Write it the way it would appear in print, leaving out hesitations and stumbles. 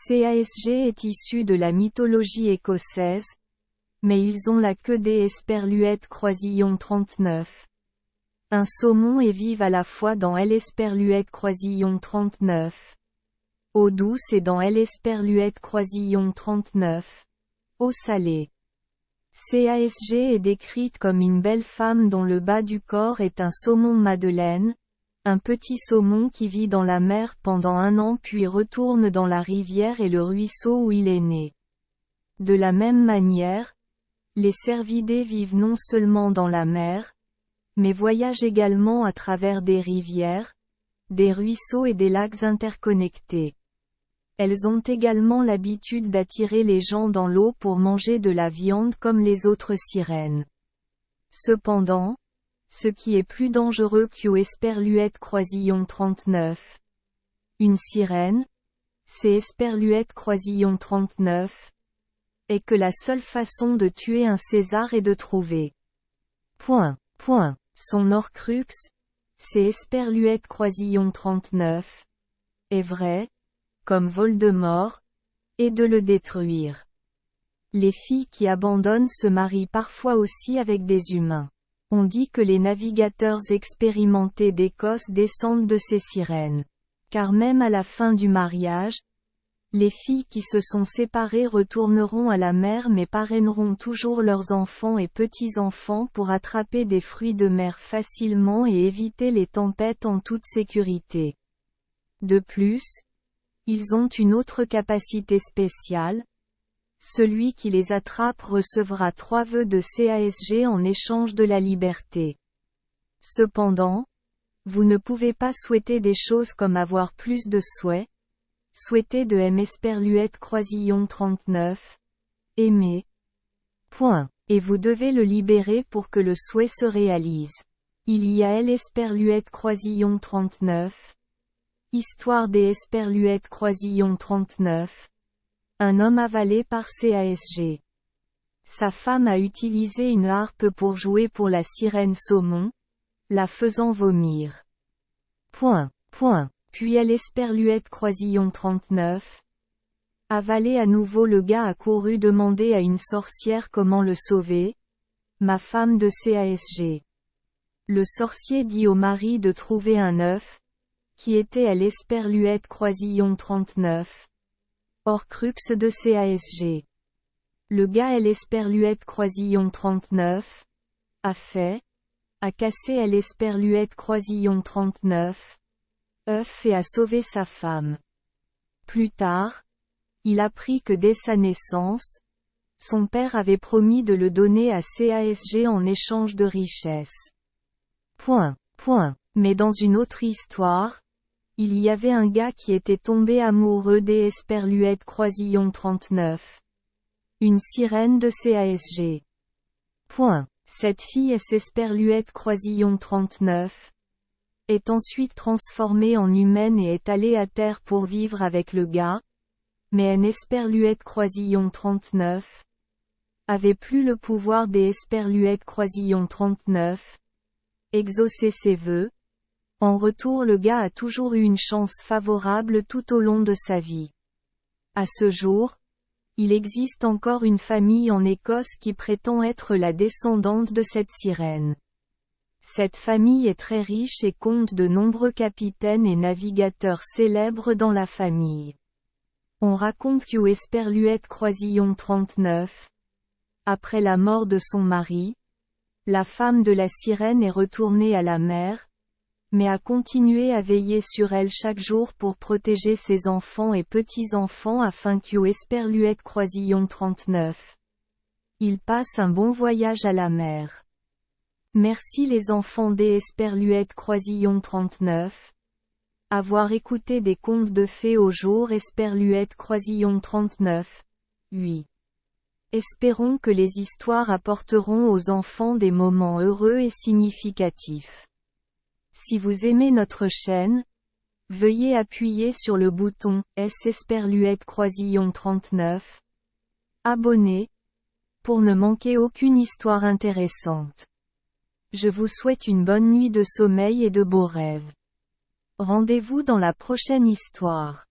CASG est issu de la mythologie écossaise, mais ils ont la queue des Esperluètes croisillon 39. Un saumon et vivent à la fois dans L. Esperluète croisillon 39. Eau douce et dans L. Esperluète croisillon 39. Eau salée. CASG est décrite comme une belle femme dont le bas du corps est un saumon madeleine, un petit saumon qui vit dans la mer pendant 1 an puis retourne dans la rivière et le ruisseau où il est né. De la même manière, les cervidés vivent non seulement dans la mer, mais voyagent également à travers des rivières, des ruisseaux et des lacs interconnectés. Elles ont également l'habitude d'attirer les gens dans l'eau pour manger de la viande comme les autres sirènes. Cependant, ce qui est plus dangereux qu'U Esperluète croisillon 39. Une sirène, c'est Esperluète croisillon 39, est que la seule façon de tuer un César est de trouver. Son Horcrux, c'est Esperluète croisillon 39. Est vrai, comme Voldemort, et de le détruire. Les filles qui abandonnent se marient parfois aussi avec des humains. On dit que les navigateurs expérimentés d'Écosse descendent de ces sirènes. Car même à la fin du mariage, les filles qui se sont séparées retourneront à la mer mais parraineront toujours leurs enfants et petits-enfants pour attraper des fruits de mer facilement et éviter les tempêtes en toute sécurité. De plus, ils ont une autre capacité spéciale. Celui qui les attrape recevra 3 vœux de CASG en échange de la liberté. Cependant, vous ne pouvez pas souhaiter des choses comme avoir plus de souhaits. Souhaiter de M. Esperluète croisillon 39. Aimer. Et vous devez le libérer pour que le souhait se réalise. Il y a L. Esperluète croisillon 39. Histoire des Esperluètes croisillon 39. Un homme avalé par CASG. Sa femme a utilisé une harpe pour jouer pour la sirène saumon, la faisant vomir. Puis elle Esperluète croisillon 39. Avalé à nouveau, le gars a couru demander à une sorcière comment le sauver. Ma femme de CASG. Le sorcier dit au mari de trouver un œuf, qui était à l'Esperluète croisillon 39. Horcrux de CASG. Le gars à l'Esperluète croisillon 39. A cassé à l'Esperluète croisillon 39. œuf et a sauvé sa femme. Plus tard, il apprit que dès sa naissance, son père avait promis de le donner à CASG en échange de richesses. Mais dans une autre histoire, il y avait un gars qui était tombé amoureux des Esperluètes croisillon 39. Une sirène de CASG. Cette fille Esperluète croisillon 39 est ensuite transformée en humaine et est allée à terre pour vivre avec le gars, mais un Esperluète croisillon 39 avait plus le pouvoir des Esperluètes croisillon 39. Exaucer ses vœux. En retour, le gars a toujours eu une chance favorable tout au long de sa vie. À ce jour, il existe encore une famille en Écosse qui prétend être la descendante de cette sirène. Cette famille est très riche et compte de nombreux capitaines et navigateurs célèbres dans la famille. On raconte qu'U Esperluète croisillon 39, après la mort de son mari, la femme de la sirène est retournée à la mer, mais a continué à veiller sur elle chaque jour pour protéger ses enfants et petits-enfants afin qu'U Esperluète croisillon 39. Il passe un bon voyage à la mer. Merci les enfants des Esperluètes croisillon 39. Avoir écouté des contes de fées au jour Esperluète croisillon 39. Oui. Espérons que les histoires apporteront aux enfants des moments heureux et significatifs. Si vous aimez notre chaîne, veuillez appuyer sur le bouton S Esperluète croisillon 39. Abonner, pour ne manquer aucune histoire intéressante. Je vous souhaite une bonne nuit de sommeil et de beaux rêves. Rendez-vous dans la prochaine histoire.